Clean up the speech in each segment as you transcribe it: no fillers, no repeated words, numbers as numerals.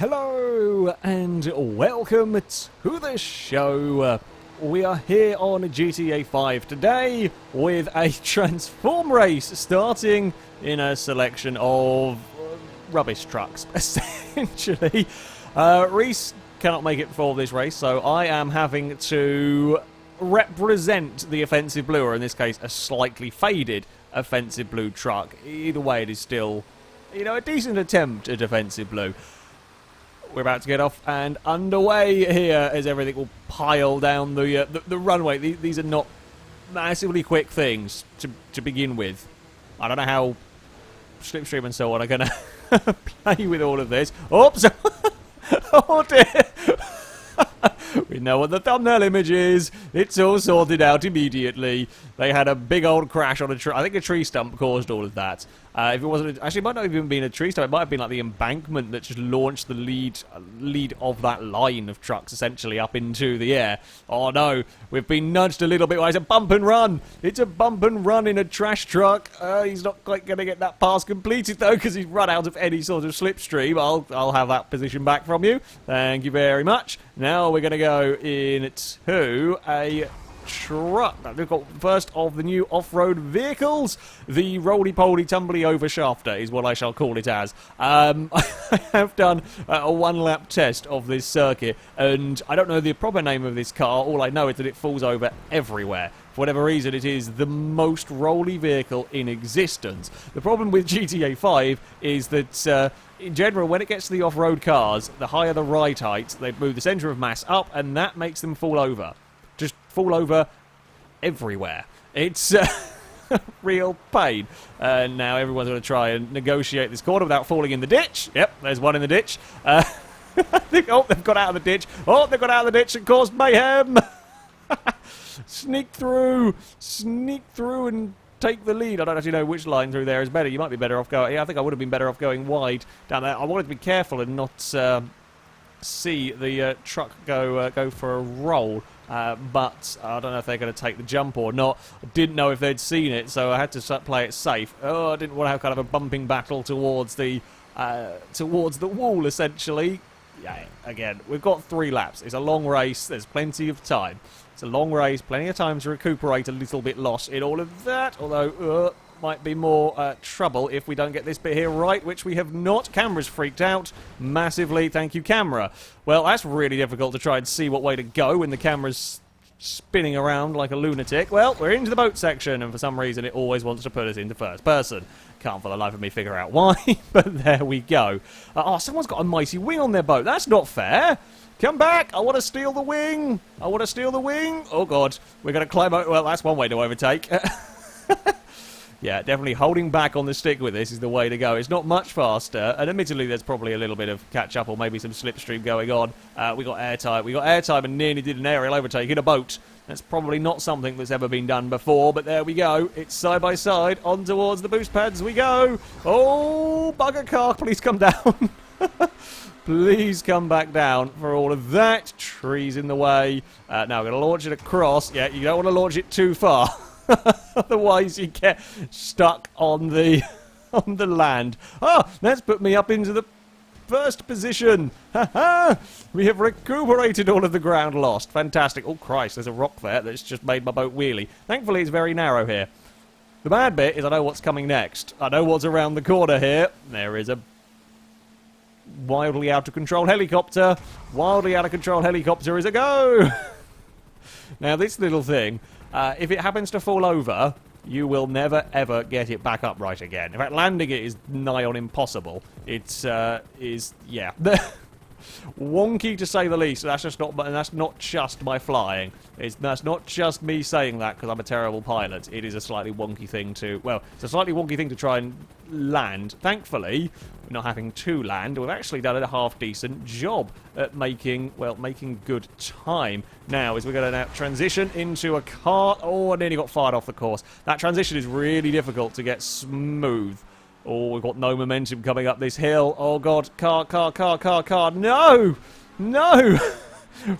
Hello and welcome to the show. We are here on GTA 5 today with a transform race starting in a selection of rubbish trucks, essentially. Reese cannot make it for this race, so I am having to represent the offensive blue, or in this case, a slightly faded offensive blue truck. Either way, it is still, a decent attempt at offensive blue. We're about to get off and underway here as everything will pile down the runway. These are not massively quick things to begin with. I don't know how Slipstream and so on are going to play with all of this. Oops! Oh dear! We know what the thumbnail image is. It's all sorted out immediately. They had a big old crash on a tree. I think a tree stump caused all of that. If it wasn't, actually, it might not have even been a tree stump. It might have been like the embankment that just launched the lead of that line of trucks essentially up into the air. Oh no, we've been nudged a little bit. It's a bump and run. It's a bump and run in a trash truck. He's not quite going to get that pass completed though because he's run out of any sort of slipstream. I'll have that position back from you. Thank you very much. Now we're going to go into a truck. We've got first of the new off-road vehicles. The roly-poly tumbly-over shafter is what I shall call it as. I have done a one-lap test of this circuit, and I don't know the proper name of this car. All I know is that it falls over everywhere. For whatever reason, it is the most rolly vehicle in existence. The problem with GTA 5 is that in general, when it gets to the off-road cars, the higher the ride height, they move the centre of mass up, and that makes them fall over. Just fall over everywhere. It's a real pain. And now everyone's going to try and negotiate this corner without falling in the ditch. Yep, there's one in the ditch. Oh, they've got out of the ditch. Oh, they've got out of the ditch and caused mayhem. Sneak through and take the lead. I don't actually know which line through there is better. You might be better off going... Yeah, I think I would have been better off going wide down there. I wanted to be careful and not see the truck go for a roll. But I don't know if they're going to take the jump or not. I didn't know if they'd seen it, so I had to play it safe. Oh, I didn't want to have kind of a bumping battle towards the wall, essentially. Yeah, again, we've got 3 laps. It's a long race. There's plenty of time. It's a long race, plenty of time to recuperate a little bit lost in all of that, although might be more trouble if we don't get this bit here right, which we have not. Camera's freaked out massively. Thank you, camera. Well, that's really difficult to try and see what way to go when the camera's spinning around like a lunatic. Well, we're into the boat section, and for some reason it always wants to put us into first person. Can't for the life of me figure out why, but there we go. Oh, someone's got a mighty wing on their boat. That's not fair. Come back! I want to steal the wing! I want to steal the wing! Oh, God. We're going to climb out. Well, that's one way to overtake. Yeah, definitely holding back on the stick with this is the way to go. It's not much faster, and admittedly there's probably a little bit of catch-up or maybe some slipstream going on. We got airtime and nearly did an aerial overtake in a boat. That's probably not something that's ever been done before, but there we go. It's side by side, on towards the boost pads we go. Oh, bugger car, please come down. Please come back down for all of that. Trees in the way. Now we're going to launch it across. Yeah, you don't want to launch it too far. Otherwise you get stuck on the land. Oh, that's put me up into the first position. Ha! We have recuperated all of the ground lost. Fantastic. Oh, Christ, there's a rock there that's just made my boat wheelie. Thankfully, it's very narrow here. The bad bit is I know what's coming next. I know what's around the corner here. There is a wildly out of control helicopter. Wildly out of control helicopter is a go. Now, this little thing... if it happens to fall over, you will never, ever get it back upright again. In fact, landing it is nigh on impossible. It's, yeah. Wonky to say the least. That's not just my flying. That's not just me saying that because I'm a terrible pilot. It is a slightly wonky thing to... Well, it's a slightly wonky thing to try and land. Thankfully, we're not having to land. We've actually done a half-decent job at making good time. Now, as we're going to now transition into a car... Oh, I nearly got fired off the course. That transition is really difficult to get smooth. Oh, we've got no momentum coming up this hill. Oh, God. Car. No! No!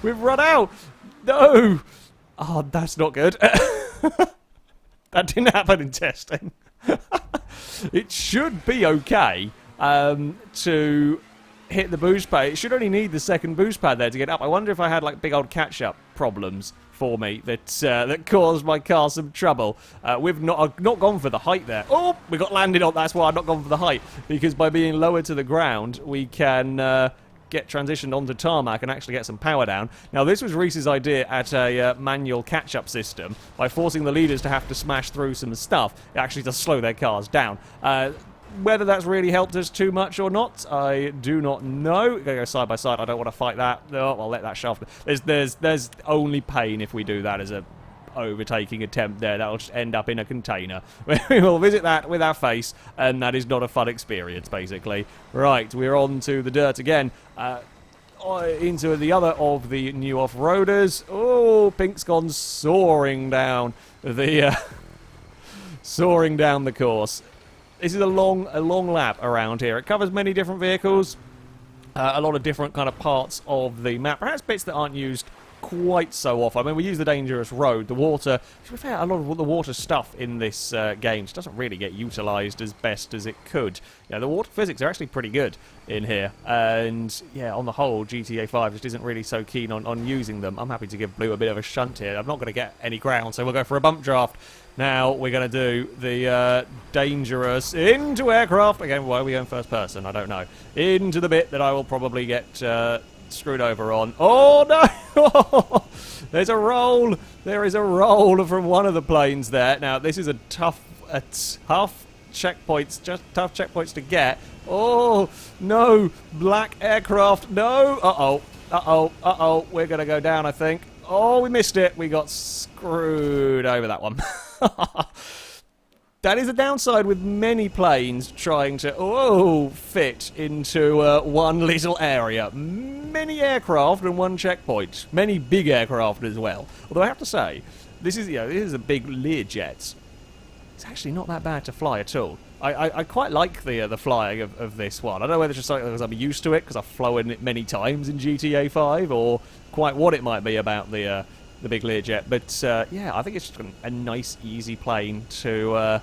We've run out! No! Oh, that's not good. That didn't happen in testing. It should be okay to hit the boost pad. It should only need the second boost pad there to get up. I wonder if I had like big old catch-up problems for me that caused my car some trouble. We've not gone for the height there. Oh, we got landed on. That's why I've not gone for the height, because by being lower to the ground, we can get transitioned onto tarmac and actually get some power down. Now, this was Reese's idea at a manual catch-up system. By forcing the leaders to have to smash through some stuff, it actually does slow their cars down. Whether that's really helped us too much or not, I do not know. We're going to go side by side. I don't want to fight that. No, I'll let that shaft. There's only pain if we do that as a overtaking attempt there. That'll just end up in a container. We will visit that with our face, and that is not a fun experience, basically. Right, we're on to the dirt again. Into the other of the new off-roaders. Oh, Pink's gone soaring down the soaring down the course. This is a long lap around here. It covers many different vehicles, a lot of different kind of parts of the map. Perhaps bits that aren't used quite so often. I mean, we use the dangerous road. The water, to be fair, a lot of the water stuff in this game just doesn't really get utilised as best as it could. Yeah, the water physics are actually pretty good in here. And, yeah, on the whole, GTA 5 just isn't really so keen on using them. I'm happy to give Blue a bit of a shunt here. I'm not going to get any ground, so we'll go for a bump draft. Now we're going to do the dangerous into aircraft. Again, why are we going first person? I don't know. Into the bit that I will probably get screwed over on. Oh, no! There's a roll. There is a roll from one of the planes there. Now, this is a tough checkpoints, just tough checkpoints to get. Oh, no. Black aircraft. No. Uh-oh. Uh-oh. Uh-oh. We're going to go down, I think. Oh, we missed it. We got screwed over that one. That is a downside with many planes trying to fit into one little area. Many aircraft and one checkpoint. Many big aircraft as well. Although I have to say, this is a big Learjet. It's actually not that bad to fly at all. I quite like the flying of this one. I don't know whether it's just something because I'm used to it because I've flown it many times in GTA 5, or quite what it might be about the big Learjet. But yeah, I think it's just a nice, easy plane to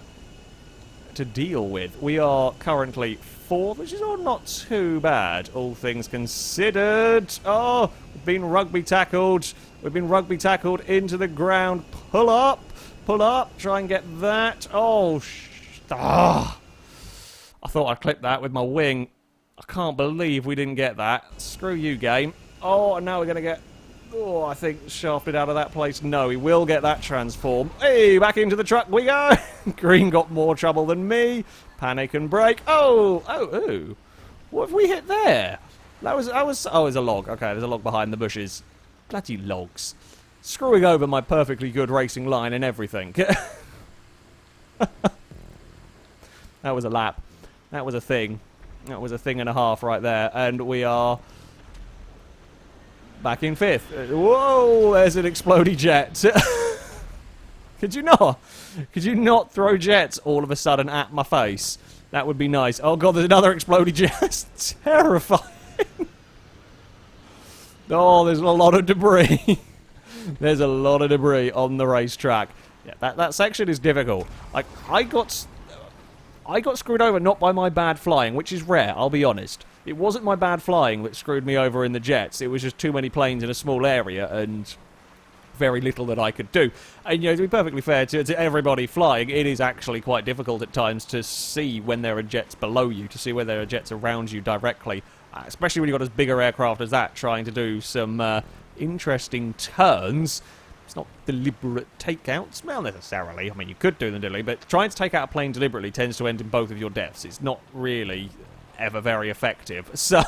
deal with. We are currently fourth, which is not too bad, all things considered. Oh, we've been rugby tackled. We've been rugby tackled into the ground. Pull up. Pull up. Try and get that. Oh, I thought I clipped that with my wing. I can't believe we didn't get that. Screw you, game. Oh, and now we're going to get... Oh, I think shafted out of that place. No, we will get that transform. Hey, back into the truck we go. Green got more trouble than me. Panic and brake. Oh. What have we hit there? Oh, it's a log. Okay, there's a log behind the bushes. Bloody logs. Screwing over my perfectly good racing line and everything. That was a lap. That was a thing. That was a thing and a half right there. And we are... back in fifth. Whoa, there's an explodey jet. Could you not? Could you not throw jets all of a sudden at my face? That would be nice. Oh god, there's another explodey jet. Terrifying. Oh, there's a lot of debris. There's a lot of debris on the racetrack. Yeah, that section is difficult. Like, I got screwed over not by my bad flying, which is rare, I'll be honest. It wasn't my bad flying that screwed me over in the jets. It was just too many planes in a small area and very little that I could do. And, you know, to be perfectly fair to everybody flying, it is actually quite difficult at times to see when there are jets below you, to see where there are jets around you directly, especially when you've got as big a aircraft as that trying to do some interesting turns. It's not deliberate takeouts, well, necessarily. I mean, you could do them deliberately, but trying to take out a plane deliberately tends to end in both of your deaths. It's not really ever very effective. So,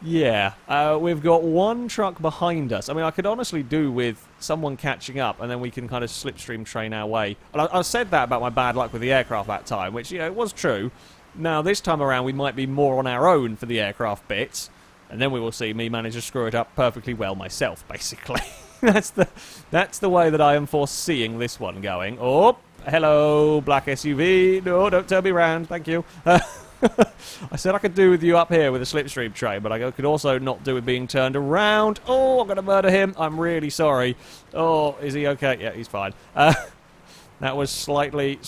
yeah, we've got one truck behind us. I mean, I could honestly do with someone catching up, and then we can kind of slipstream train our way. And I said that about my bad luck with the aircraft that time, which, you know, it was true. Now, this time around, we might be more on our own for the aircraft bits, and then we will see me manage to screw it up perfectly well myself, basically. That's the way that I am foreseeing this one going. Oh, hello, black SUV. No, don't turn me around. Thank you. I said I could do with you up here with a slipstream train, but I could also not do with being turned around. Oh, I'm going to murder him. I'm really sorry. Oh, is he okay? Yeah, he's fine. That was slightly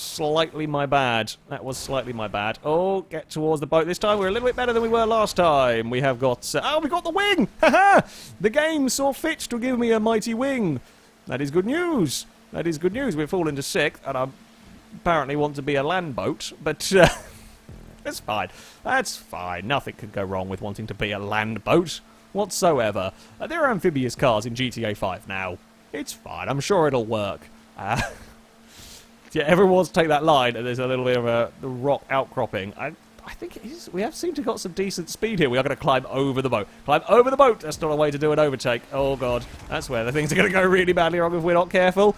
my bad. That was slightly my bad. Oh, get towards the boat. This time we're a little bit better than we were last time. We have got... oh, we got the wing! Haha! The game saw fit to give me a mighty wing. That is good news. That is good news. We've fallen to 6th, and I apparently want to be a land boat, but... it's fine. That's fine. Nothing could go wrong with wanting to be a land boat whatsoever. There are amphibious cars in GTA 5 now. It's fine. I'm sure it'll work. Yeah, everyone wants to take that line, and there's a little bit of a rock outcropping. I think it is, we have seemed to have got some decent speed here. We are going to climb over the boat. Climb over the boat! That's not a way to do an overtake. Oh, God. That's where the things are going to go really badly wrong if we're not careful.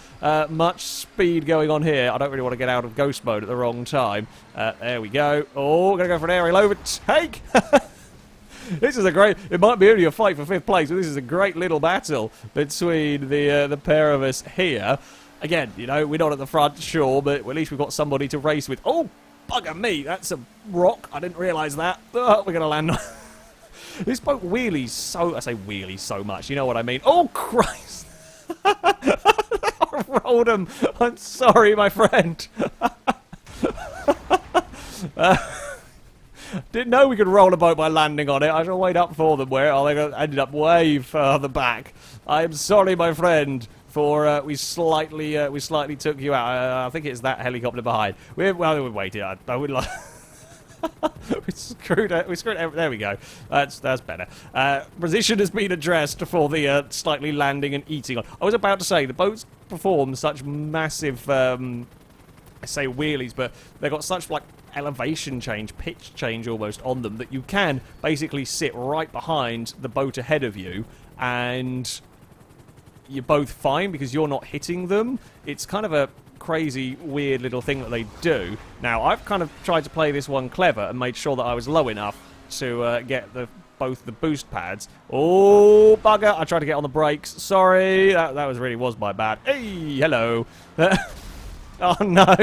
Much speed going on here. I don't really want to get out of ghost mode at the wrong time. There we go. Oh, we're going to go for an aerial overtake! This is a great... It might be only a fight for 5th place, but this is a great little battle between the pair of us here. Again, you know, we're not at the front, sure, but at least we've got somebody to race with. Oh, bugger me, that's a rock. I didn't realise that. Oh, we're going to land on... This boat wheelies so... I say wheelies so much, you know what I mean. Oh, Christ! I rolled him. I'm sorry, my friend. Didn't know we could roll a boat by landing on it. I should have waited up for them where I ended up way further back. I am sorry, my friend. For we slightly took you out. I think it's that helicopter behind. We waited. I would like. we screwed it. There we go. That's better. Position has been addressed for the slightly landing and eating on. I was about to say the boats perform such massive. I say wheelies, but they've got such like elevation change, pitch change almost on them that you can basically sit right behind the boat ahead of you and. You're both fine because you're not hitting them. It's kind of a crazy, weird little thing that they do. Now, I've kind of tried to play this one clever and made sure that I was low enough to get both the boost pads. Oh, bugger. I tried to get on the brakes. Sorry. That really was my bad. Hey, hello. Oh, no.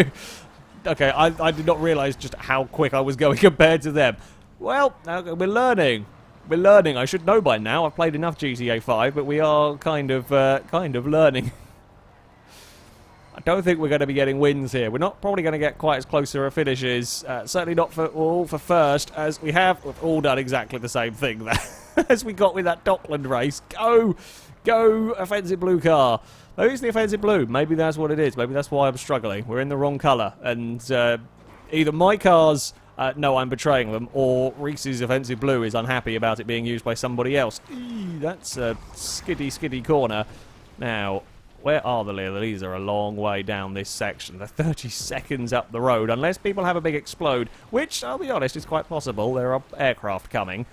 Okay, I did not realise just how quick I was going compared to them. Well, we're learning. We're learning. I should know by now. I've played enough GTA 5, but we are kind of learning. I don't think we're going to be getting wins here. We're not probably going to get quite as close to our finishes. Certainly not for first, as we have. We've all done exactly the same thing there as we got with that Dockland race. Go, offensive blue car. Who's the offensive blue? Maybe that's what it is. Maybe that's why I'm struggling. We're in the wrong colour, and either my cars. No, I'm betraying them, or Reese's offensive blue is unhappy about it being used by somebody else. Eee, that's a skiddy corner. Now, where are the These are a long way down this section. They're 30 seconds up the road, unless people have a big explode, which, I'll be honest, is quite possible. There are aircraft coming.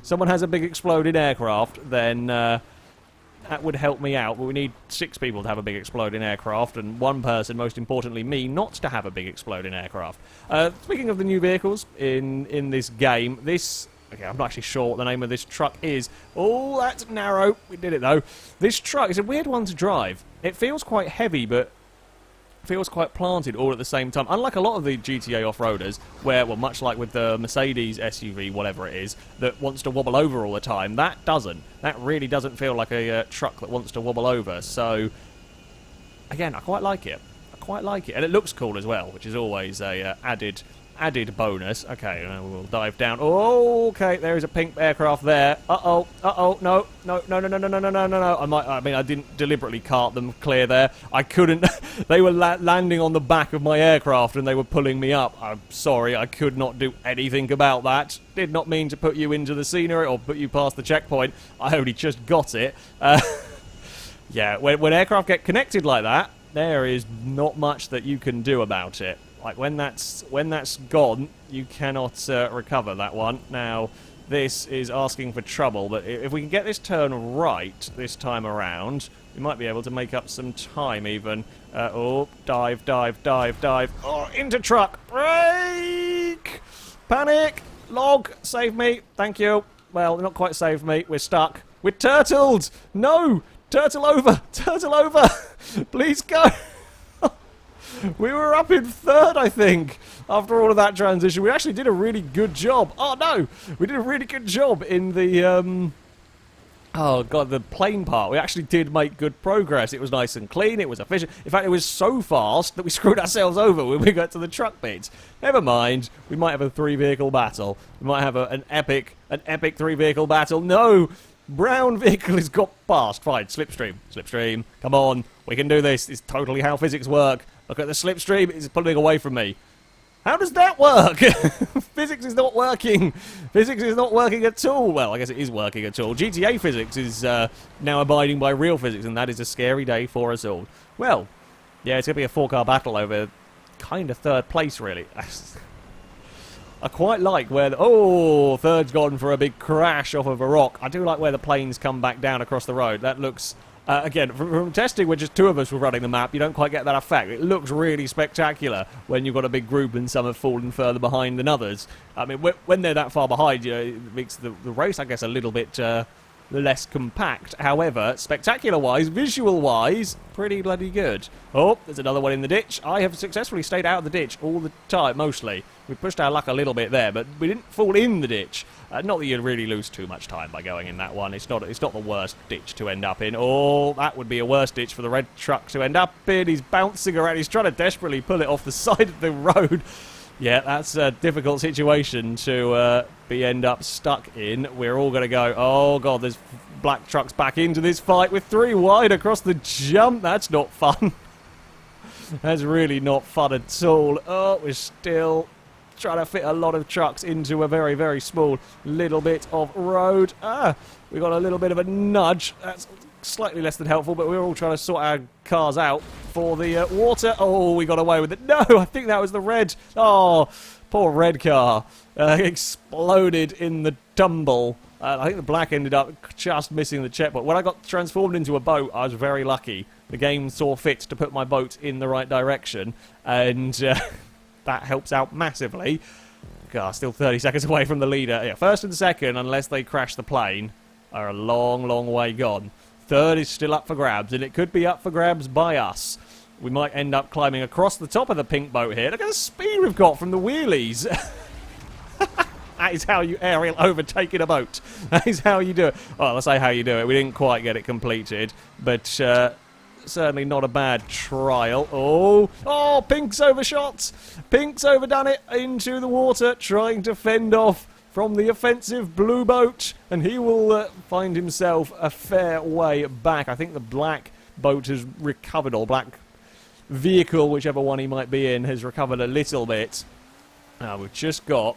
Someone has a big exploding aircraft, then... that would help me out, but we need 6 people to have a big exploding aircraft, and 1 person, most importantly me, not to have a big exploding aircraft. Speaking of the new vehicles in this game, okay, I'm not actually sure what the name of this truck is. Oh, that's narrow. We did it, though. This truck is a weird one to drive. It feels quite heavy, but feels quite planted all at the same time. Unlike a lot of the GTA off-roaders, where, well, much like with the Mercedes SUV, whatever it is, that wants to wobble over all the time, that doesn't. That really doesn't feel like a truck that wants to wobble over. So, again, I quite like it. And it looks cool as well, which is always a added bonus. Okay, we'll dive down. Oh, okay, there is a pink aircraft there. No. I didn't deliberately cart them clear there. I couldn't. They were landing on the back of my aircraft and they were pulling me up. I'm sorry, I could not do anything about that. Did not mean to put you into the scenery or put you past the checkpoint. I only just got it. Yeah, when aircraft get connected like that, there is not much that you can do about it. Like, when that's gone, you cannot recover that one. Now, this is asking for trouble, but if we can get this turn right this time around, we might be able to make up some time, even. Oh, dive. Oh, into truck. Brake! Panic! Log! Save me. Thank you. Well, not quite save me. We're stuck. We're turtled! No! Turtle over! Please go! We were up in 3rd, I think, after all of that transition. We actually did a really good job. Oh, no! We did a really good job in the Oh, God, the plane part. We actually did make good progress. It was nice and clean. It was efficient. In fact, it was so fast that we screwed ourselves over when we got to the truck bits. Never mind. We might have a 3-vehicle battle. We might have an epic 3-vehicle battle. No! Brown vehicle has got past. Fine. Slipstream. Slipstream. Come on. We can do this. It's totally how physics work. Look at the slipstream. It's pulling away from me. How does that work? Physics is not working. Physics is not working at all. Well, I guess it is working at all. GTA physics is now abiding by real physics, and that is a scary day for us all. Well, yeah, it's going to be a 4-car battle over kind of third place, really. I quite like where... third's gone for a big crash off of a rock. I do like where the planes come back down across the road. That looks... again, from testing where just 2 of us were running the map, you don't quite get that effect. It looks really spectacular when you've got a big group and some have fallen further behind than others. I mean, when they're that far behind, you know, it makes the race, I guess, a little bit less compact. However, spectacular-wise, visual-wise, pretty bloody good. Oh, there's another one in the ditch. I have successfully stayed out of the ditch all the time, mostly. We pushed our luck a little bit there, but we didn't fall in the ditch. Not that you'd really lose too much time by going in that one. It's not the worst ditch to end up in. Oh, that would be a worse ditch for the red truck to end up in. He's bouncing around. He's trying to desperately pull it off the side of the road. Yeah, that's a difficult situation to end up stuck in. We're all going to go, oh, God, there's black trucks back into this fight with 3 wide across the jump. That's not fun. That's really not fun at all. Oh, we're still... trying to fit a lot of trucks into a very, very small little bit of road. We got a little bit of a nudge. That's slightly less than helpful, but we're all trying to sort our cars out for the water. Oh, we got away with it. No, I think that was the red. Oh, poor red car. Exploded in the tumble. I think the black ended up just missing the checkpoint. When I got transformed into a boat, I was very lucky. The game saw fit to put my boat in the right direction, and... that helps out massively. God, still 30 seconds away from the leader. Yeah, first and second, unless they crash the plane, are a long, long way gone. Third is still up for grabs, and it could be up for grabs by us. We might end up climbing across the top of the pink boat here. Look at the speed we've got from the wheelies. That is how you aerial overtake in a boat. That is how you do it. Well, let's say how you do it. We didn't quite get it completed, but... certainly not a bad trial. Oh, Pink's overshot. Pink's overdone it into the water, trying to fend off from the offensive blue boat, and he will find himself a fair way back. I think the black boat has recovered, or black vehicle, whichever one he might be in, has recovered a little bit. Now, we've just got,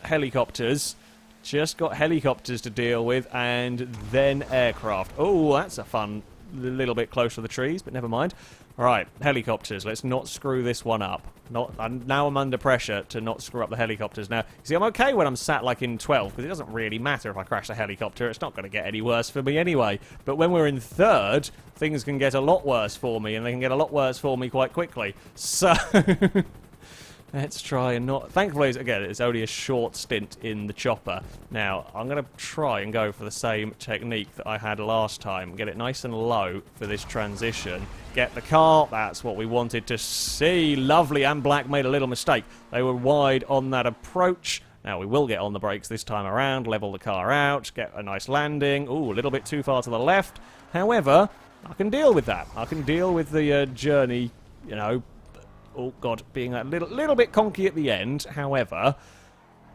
helicopters. Just got helicopters to deal with, and then aircraft. Oh, that's a fun little bit close to the trees, but never mind. Alright, helicopters. Let's not screw this one up. Now I'm under pressure to not screw up the helicopters. Now, you see, I'm okay when I'm sat like in 12, because it doesn't really matter if I crash the helicopter. It's not going to get any worse for me anyway. But when we're in third, things can get a lot worse for me, and they can get a lot worse for me quite quickly. So... let's try and not... Thankfully, again, it's only a short stint in the chopper. Now, I'm going to try and go for the same technique that I had last time. Get it nice and low for this transition. Get the car. That's what we wanted to see. Lovely. And black made a little mistake. They were wide on that approach. Now, we will get on the brakes this time around. Level the car out. Get a nice landing. Ooh, a little bit too far to the left. However, I can deal with that. I can deal with the journey, you know... Oh, God, being a little bit conky at the end. However,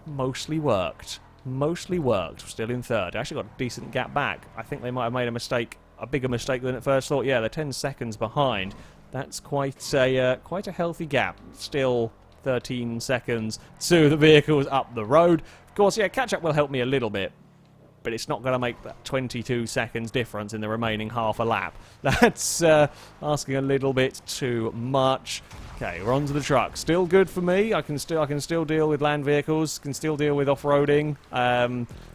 mostly worked. Mostly worked. We're still in third. I actually got a decent gap back. I think they might have made a mistake, a bigger mistake than at first thought. Yeah, they're 10 seconds behind. That's quite a healthy gap. Still 13 seconds to the vehicles up the road. Of course, yeah, catch-up will help me a little bit, but it's not going to make that 22 seconds difference in the remaining half a lap. That's asking a little bit too much. Okay, we're onto the truck. Still good for me. I can still deal with land vehicles. Can still deal with off-roading.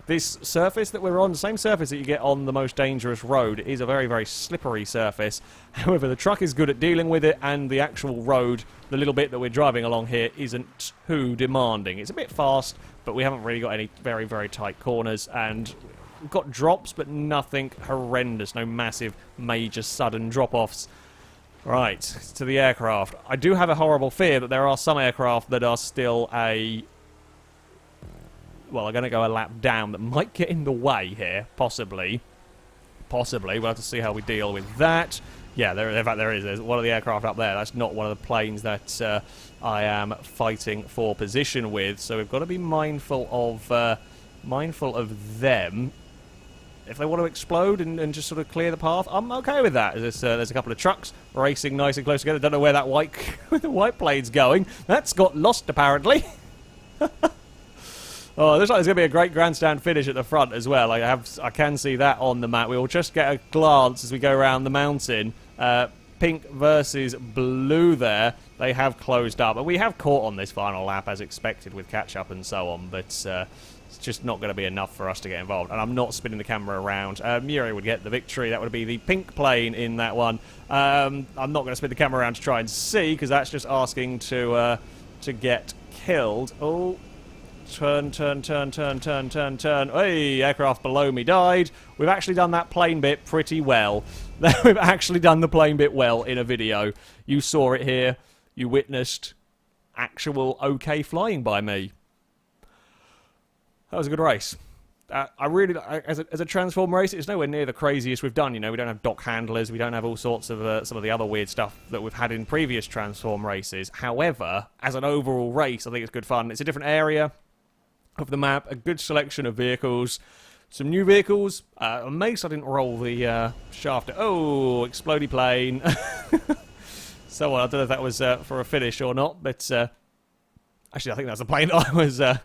This surface that we're on, the same surface that you get on the most dangerous road, is a very, very slippery surface. However, the truck is good at dealing with it, and the actual road, the little bit that we're driving along here, isn't too demanding. It's a bit fast, but we haven't really got any very, very tight corners, and we've got drops, but nothing horrendous. No massive, major, sudden drop-offs. Right, to the aircraft. I do have a horrible fear that there are some aircraft that are still a well, are going to go a lap down that might get in the way here, possibly. Possibly. We'll have to see how we deal with that. Yeah, in fact, there is. There's one of the aircraft up there. That's not one of the planes that I am fighting for position with. So we've got to be mindful of them. If they want to explode and just sort of clear the path, I'm okay with that. There's a couple of trucks racing nice and close together. Don't know where that the white plane's going. That's got lost, apparently. Oh, it looks like there's going to be a great grandstand finish at the front as well. I can see that on the map. We will just get a glance as we go around the mountain. Pink versus blue there. They have closed up. But we have caught on this final lap as expected with catch-up and so on. But it's just not going to be enough for us to get involved. And I'm not spinning the camera around. Muri would get the victory. That would be the pink plane in that one. I'm not going to spin the camera around to try and see, because that's just asking to get killed. Oh. Turn. Hey, aircraft below me died. We've actually done that plane bit pretty well. We've actually done the plane bit well in a video. You saw it here. You witnessed actual okay flying by me. That was a good race. I really, as a transform race, it's nowhere near the craziest we've done. You know, we don't have dock handlers, we don't have all sorts of some of the other weird stuff that we've had in previous transform races. However, as an overall race, I think it's good fun. It's a different area of the map, a good selection of vehicles, some new vehicles. Amazed I didn't roll the shaft. Oh, explodey plane. So I don't know if that was for a finish or not, but actually I think that's the plane that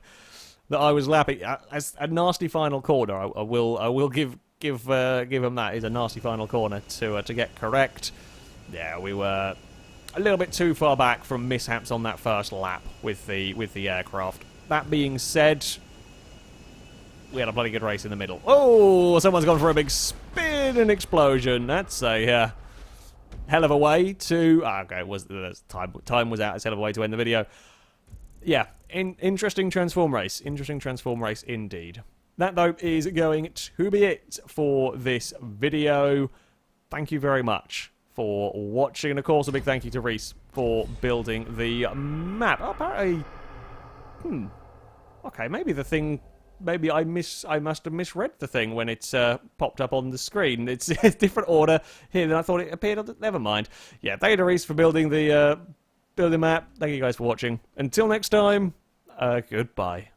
I was lapping. As a nasty final corner, I will give them that. It's a nasty final corner to get correct. Yeah, we were a little bit too far back from mishaps on that first lap with the aircraft. That being said, we had a bloody good race in the middle. Oh, someone's gone for a big spin and explosion. That's a hell of a way to... okay, time was out. It's a hell of a way to end the video. Yeah, interesting transform race. Interesting transform race indeed. That, though, is going to be it for this video. Thank you very much for watching. And, of course, a big thank you to Reese for building the map. Oh, apparently... okay, maybe the thing... Maybe I must have misread the thing when it's popped up on the screen. It's a different order here than I thought it appeared on. Never mind. Yeah, thank you to Reese for building the map. Thank you guys for watching. Until next time, goodbye.